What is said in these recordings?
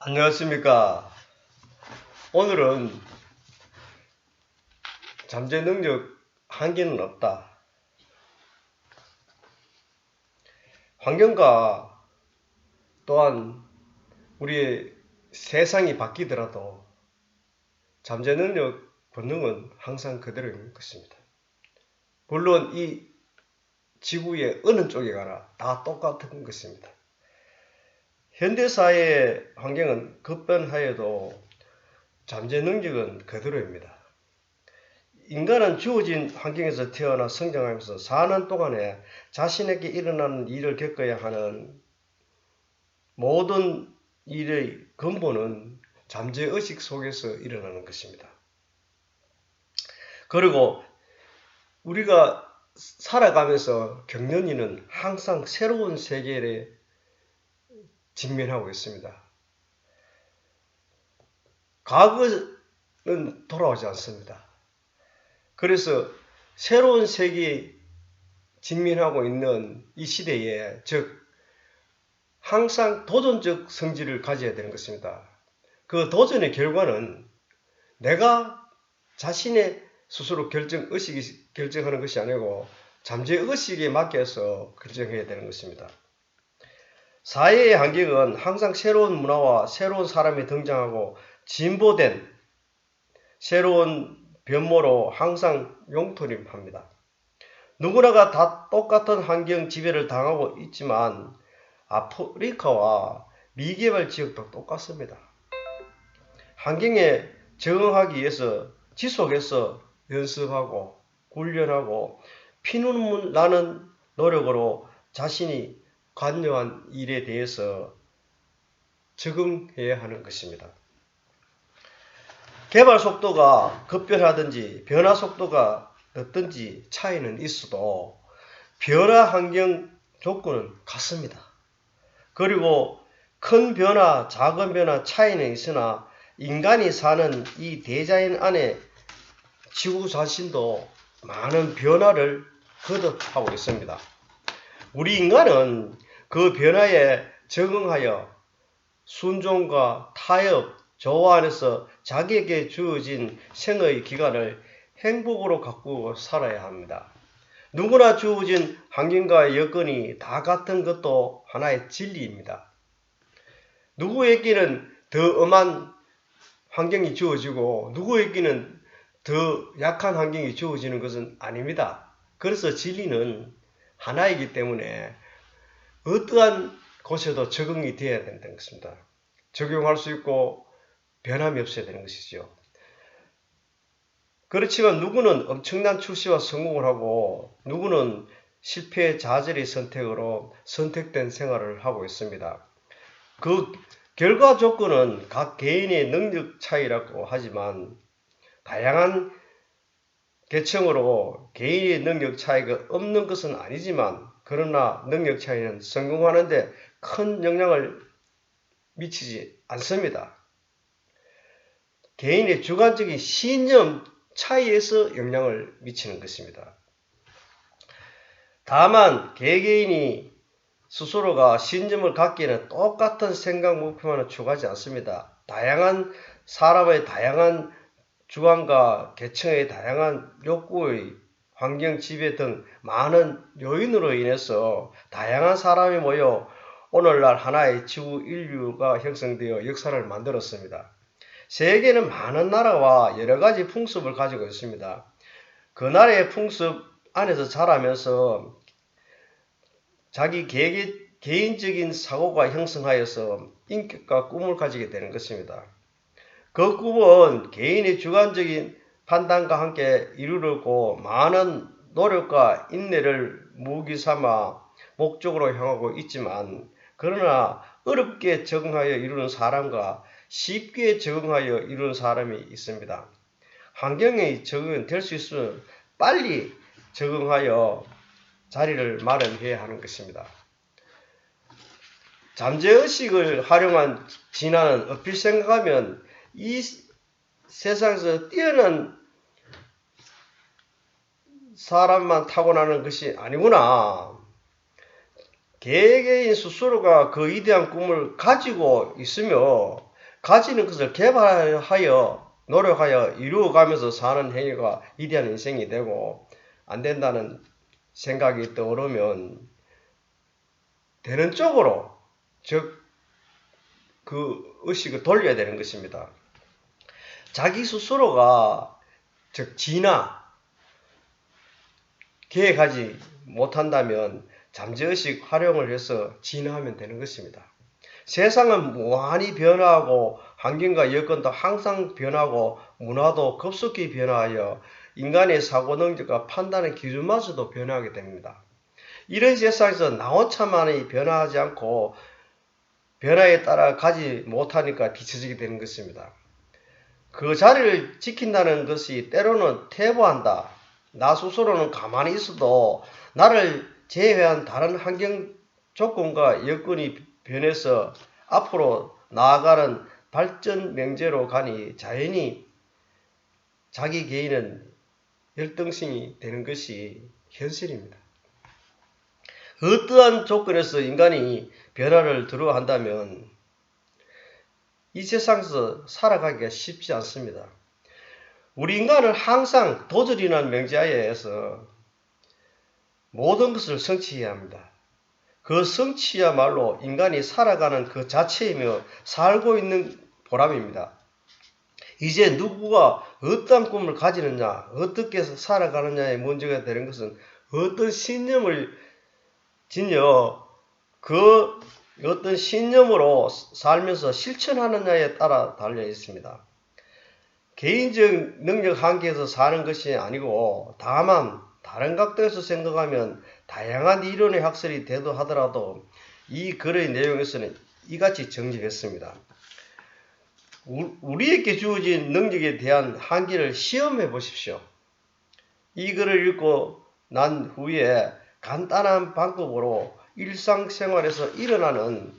안녕하십니까. 오늘은 잠재 능력 한계는 없다. 환경과 또한 우리의 세상이 바뀌더라도 잠재 능력 본능은 항상 그대로인 것입니다. 물론 이 지구의 어느 쪽에 가나 다 똑같은 것입니다. 현대사회의 환경은 급변하여도 잠재 능력은 그대로입니다. 인간은 주어진 환경에서 태어나 성장하면서 사는 동안에 자신에게 일어나는 일을 겪어야 하는 모든 일의 근본은 잠재의식 속에서 일어나는 것입니다. 그리고 우리가 살아가면서 겪는 일은 항상 새로운 세계에 직면하고 있습니다. 과거는 돌아오지 않습니다. 그래서 새로운 세계에 직면하고 있는 이 시대에 즉 항상 도전적 성질을 가져야 되는 것입니다. 그 도전의 결과는 내가 자신의 스스로 의식이 결정하는 것이 아니고 잠재의식에 맡겨서 결정해야 되는 것입니다. 사회의 환경은 항상 새로운 문화와 새로운 사람이 등장하고 진보된 새로운 변모로 항상 용토림합니다. 누구나가 다 똑같은 환경 지배를 당하고 있지만 아프리카와 미개발 지역도 똑같습니다. 환경에 적응하기 위해서 지속해서 연습하고 훈련하고 피눈물 나는 노력으로 자신이 관여한 일에 대해서 적응해야 하는 것입니다. 개발 속도가 급변하든지 변화 속도가 어떤지 차이는 있어도 변화 환경 조건은 같습니다. 그리고 큰 변화, 작은 변화 차이는 있으나 인간이 사는 이 대자연 안에 지구 자신도 많은 변화를 거듭하고 있습니다. 우리 인간은 그 변화에 적응하여 순종과 타협, 조화 안에서 자기에게 주어진 생의 기간을 행복으로 가꾸고 살아야 합니다. 누구나 주어진 환경과 여건이 다 같은 것도 하나의 진리입니다. 누구에게는 더 엄한 환경이 주어지고 누구에게는 더 약한 환경이 주어지는 것은 아닙니다. 그래서 진리는 하나이기 때문에 어떠한 곳에도 적응이 되어야 된다는 것입니다. 적용할 수 있고 변함이 없어야 되는 것이죠. 그렇지만 누구는 엄청난 출세와 성공을 하고 누구는 실패 좌절의 선택으로 선택된 생활을 하고 있습니다. 그 결과 조건은 각 개인의 능력 차이라고 하지만 다양한 계층으로 개인의 능력 차이가 없는 것은 아니지만 그러나 능력 차이는 성공하는 데 큰 영향을 미치지 않습니다. 개인의 주관적인 신념 차이에서 영향을 미치는 것입니다. 다만 개개인이 스스로가 신념을 갖기에는 똑같은 생각 목표만을 추구하지 않습니다. 다양한 사람의 다양한 주관과 계층의 다양한 욕구의 환경 지배 등 많은 요인으로 인해서 다양한 사람이 모여 오늘날 하나의 지구 인류가 형성되어 역사를 만들었습니다. 세계는 많은 나라와 여러 가지 풍습을 가지고 있습니다. 그 나라의 풍습 안에서 자라면서 자기 개인적인 사고가 형성하여서 인격과 꿈을 가지게 되는 것입니다. 그 꿈은 개인의 주관적인 판단과 함께 이루려고 많은 노력과 인내를 무기 삼아 목적으로 향하고 있지만 그러나 어렵게 적응하여 이루는 사람과 쉽게 적응하여 이루는 사람이 있습니다. 환경에 적응이 될 수 있으면 빨리 적응하여 자리를 마련해야 하는 것입니다. 잠재의식을 활용한 진화는 얼핏 생각하면 이 세상에서 뛰어난 사람만 타고나는 것이 아니구나. 개개인 스스로가 그 위대한 꿈을 가지고 있으며 가지는 것을 개발하여 노력하여 이루어가면서 사는 행위가 위대한 인생이 되고 안 된다는 생각이 떠오르면 되는 쪽으로 즉 그 의식을 돌려야 되는 것입니다. 자기 스스로가 즉 진화 계획하지 못한다면 잠재의식 활용을 해서 진화하면 되는 것입니다. 세상은 무한히 변화하고 환경과 여건도 항상 변하고 문화도 급속히 변화하여 인간의 사고 능력과 판단의 기준마저도 변하게 됩니다. 이런 세상에서 나 혼자만이 변화하지 않고 변화에 따라 가지 못하니까 뒤처지게 되는 것입니다. 그 자리를 지킨다는 것이 때로는 퇴보한다. 나 스스로는 가만히 있어도 나를 제외한 다른 환경 조건과 여건이 변해서 앞으로 나아가는 발전 명제로 가니 자연히 자기 개인은 열등신이 되는 것이 현실입니다. 어떠한 조건에서 인간이 변화를 두려워한다면 이 세상에서 살아가기가 쉽지 않습니다. 우리 인간은 항상 도전이라는 명제하에서 모든 것을 성취해야 합니다. 그 성취야말로 인간이 살아가는 그 자체이며 살고 있는 보람입니다. 이제 누구가 어떤 꿈을 가지느냐, 어떻게 살아가느냐의 문제가 되는 것은 어떤 신념을 지녀 그 어떤 신념으로 살면서 실천하느냐에 따라 달려 있습니다. 개인적 능력 한계에서 사는 것이 아니고 다만 다른 각도에서 생각하면 다양한 이론의 학설이 대두하더라도 이 글의 내용에서는 이같이 정리했습니다. 우리에게 주어진 능력에 대한 한계를 시험해 보십시오. 이 글을 읽고 난 후에 간단한 방법으로 일상생활에서 일어나는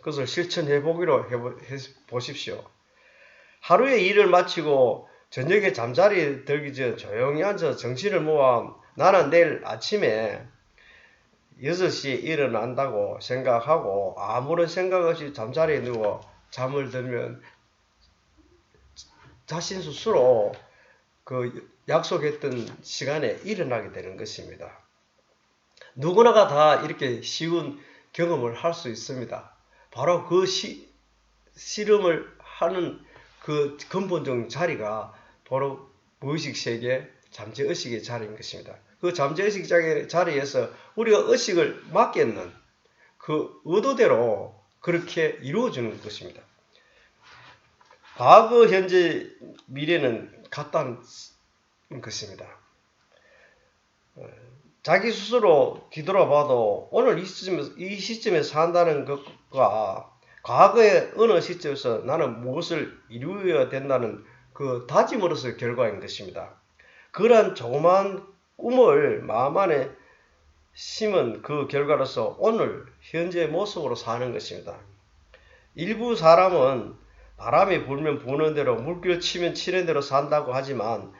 것을 실천해 보기로 해 보십시오. 하루에 일을 마치고 저녁에 잠자리에 들기 전 조용히 앉아 정신을 모아 나는 내일 아침에 6시에 일어난다고 생각하고 아무런 생각 없이 잠자리에 누워 잠을 들면 자신 스스로 그 약속했던 시간에 일어나게 되는 것입니다. 누구나가 다 이렇게 쉬운 경험을 할 수 있습니다. 바로 그 실험을 하는 그 근본적인 자리가 바로 무의식 세계 잠재의식의 자리인 것입니다. 그 잠재의식 자리에서 우리가 의식을 맡겠는 그 의도대로 그렇게 이루어지는 것입니다. 과거, 현재, 미래는 같다는 것입니다. 자기 스스로 뒤돌아봐도 오늘 이 시점에서 산다는 것과 과거의 어느 시점에서 나는 무엇을 이루어야 된다는 그 다짐으로서의 결과인 것입니다. 그러한 조그마한 꿈을 마음 안에 심은 그 결과로서 오늘 현재의 모습으로 사는 것입니다. 일부 사람은 바람이 불면 부는 대로 물결 치면 치는 대로 산다고 하지만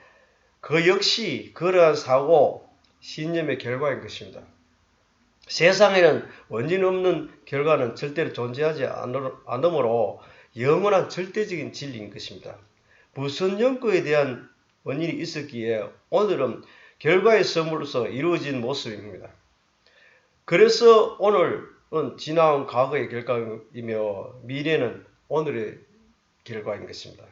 그 역시 그러한 사고 신념의 결과인 것입니다. 세상에는 원인 없는 결과는 절대로 존재하지 않으므로 영원한 절대적인 진리인 것입니다. 무슨 연구에 대한 원인이 있었기에 오늘은 결과의 선물로서 이루어진 모습입니다. 그래서 오늘은 지나온 과거의 결과이며 미래는 오늘의 결과인 것입니다.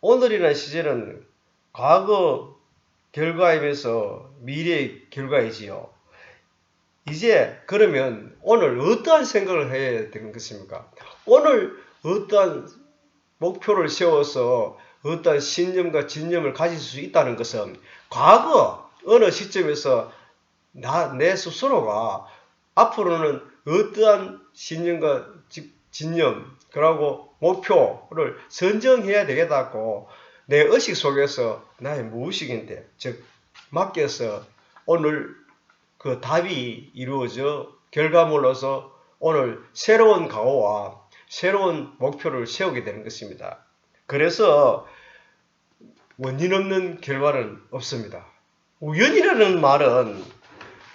오늘이라는 시제는 과거 결과이면서 미래의 결과이지요. 이제 그러면 오늘 어떠한 생각을 해야 되는 것입니까? 오늘 어떠한 목표를 세워서 어떠한 신념과 진념을 가질 수 있다는 것은 과거 어느 시점에서 내 스스로가 앞으로는 어떠한 신념과 진념 그리고 목표를 선정해야 되겠다고 내 의식 속에서 나의 무의식인데 즉 맡겨서 오늘 그 답이 이루어져 결과물로서 오늘 새로운 각오와 새로운 목표를 세우게 되는 것입니다. 그래서 원인 없는 결과는 없습니다. 우연이라는 말은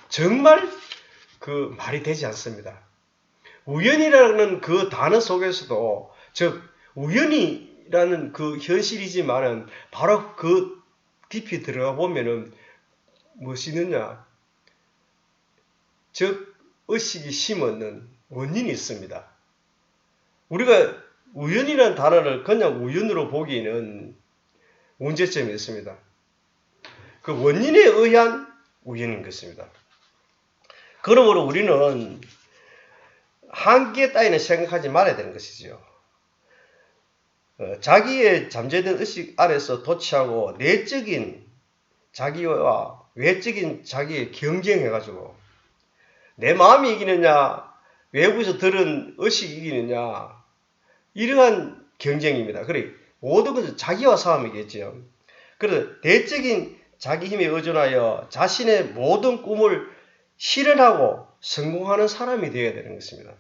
정말 그 말이 되지 않습니다. 우연이라는 그 단어 속에서도, 즉 우연이라는 그 현실이지만은 바로 그 깊이 들어가 보면은 무엇이 있느냐? 즉 의식이 심었는 원인이 있습니다. 우리가 우연이라는 단어를 그냥 우연으로 보기에는 문제점이 있습니다. 그 원인에 의한 우연인 것입니다. 그러므로 우리는 한계 따위는 생각하지 말아야 되는 것이죠. 자기의 잠재된 의식 안에서 도취하고 내적인 자기와 외적인 자기의 경쟁해가지고 내 마음이 이기느냐 외부에서 들은 의식이 이기느냐 이러한 경쟁입니다. 그래 모든 것은 자기와 싸움이겠죠. 그래서 내적인 자기 힘에 의존하여 자신의 모든 꿈을 실현하고 성공하는 사람이 되어야 되는 것입니다.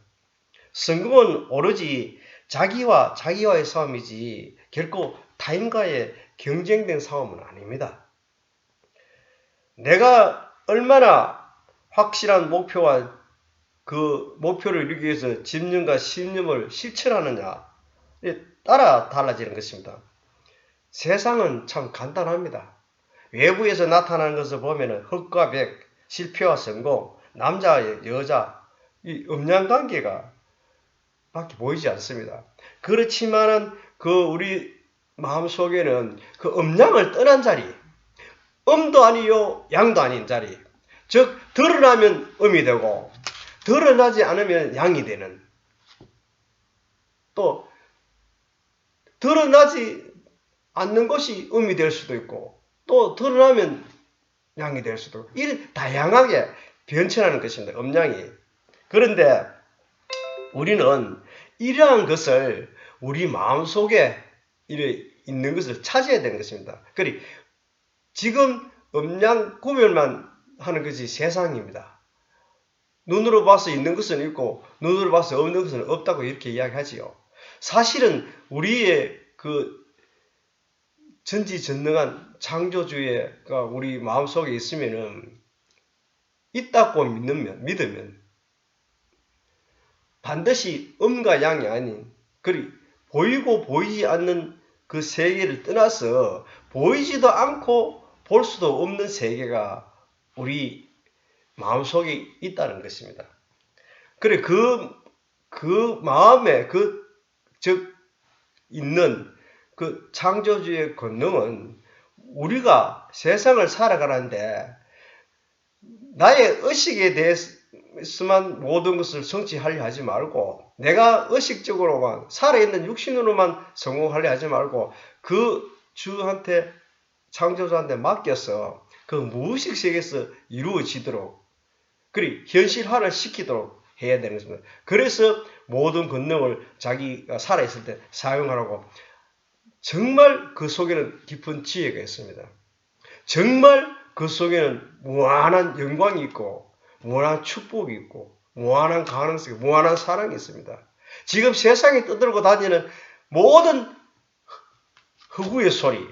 성공은 오로지 자기와의 싸움이지 결코 타인과의 경쟁된 싸움은 아닙니다. 내가 얼마나 확실한 목표와 그 목표를 이루기 위해서 집념과 신념을 실천하느냐에 따라 달라지는 것입니다. 세상은 참 간단합니다. 외부에서 나타나는 것을 보면 흑과 백, 실패와 성공, 남자와 여자, 이 음양관계가 밖에 보이지 않습니다. 그렇지만은 그 우리 마음속에는 그 음양을 떠난 자리, 음도 아니요 양도 아닌 자리, 즉 드러나면 음이 되고 드러나지 않으면 양이 되는, 또 드러나지 않는 것이 음이 될 수도 있고 또 드러나면 양이 될 수도 있고 이런 다양하게 변천하는 것입니다. 음양이. 그런데 우리는 이러한 것을 우리 마음속에 있는 것을 찾아야 되는 것입니다. 그리고 지금 음양 구별만 하는 것이 세상입니다. 눈으로 봐서 있는 것은 있고 눈으로 봐서 없는 것은 없다고 이렇게 이야기하지요. 사실은 우리의 그 전지전능한 창조주의가 우리 마음속에 있으면은 있다고 믿으면 반드시 음과 양이 아닌 그리 보이고 보이지 않는 그 세계를 떠나서 보이지도 않고 볼 수도 없는 세계가 우리 마음속에 있다는 것입니다. 그래 그 마음에 즉 있는 그 창조주의 권능은 우리가 세상을 살아가는데 나의 의식에 대해서만 모든 것을 성취하려 하지 말고 내가 의식적으로만 살아있는 육신으로만 성공하려 하지 말고 그 주한테 창조주한테 맡겨서 그 무의식 세계에서 이루어지도록 그리고 현실화를 시키도록 해야 되는 것입니다. 그래서 모든 권능을 자기가 살아있을 때 사용하라고. 정말 그 속에는 깊은 지혜가 있습니다. 정말 그 속에는 무한한 영광이 있고 무한한 축복이 있고 무한한 가능성이 무한한 사랑이 있습니다. 지금 세상에 떠들고 다니는 모든 흑우의 소리,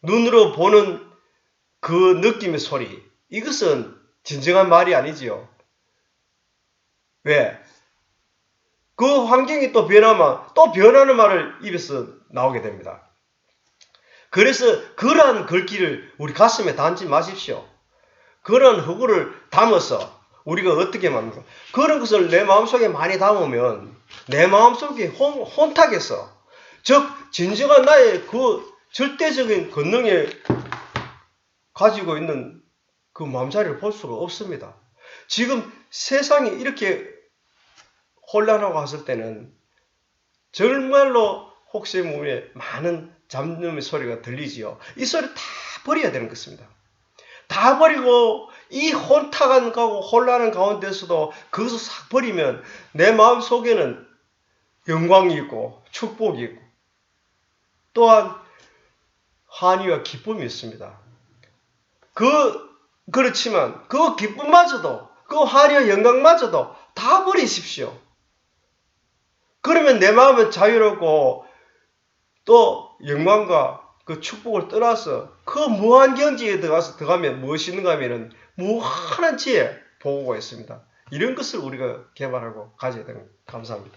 눈으로 보는 그 느낌의 소리, 이것은 진정한 말이 아니지요. 왜? 그 환경이 또 변하면 또 변하는 말을 입에서 나오게 됩니다. 그래서 그러한 글귀를 우리 가슴에 담지 마십시오. 그런 흑우를 담아서 우리가 어떻게 만듭니까? 그런 것을 내 마음속에 많이 담으면 내 마음속에 혼탁해서 즉 진정한 나의 그 절대적인 권능에 가지고 있는 그 마음자리를 볼 수가 없습니다. 지금 세상이 이렇게 혼란하고 했을 때는 정말로 혹세무민의 많은 잡념의 소리가 들리지요. 이 소리 다 버려야 되는 것입니다. 다 버리고 이 혼탁한 가고 혼란한 가운데서도 그것을 싹 버리면 내 마음 속에는 영광이 있고 축복이 있고 또한 환희와 기쁨이 있습니다. 그렇지만 그 기쁨마저도 그 환희와 영광마저도 다 버리십시오. 그러면 내 마음은 자유롭고 또 영광과 그 축복을 떠나서 그 무한 경지에 들어가면 무엇이 있는가 하면은 무한한 지혜 보고가 있습니다. 이런 것을 우리가 개발하고 가져야 됩니다. 감사합니다.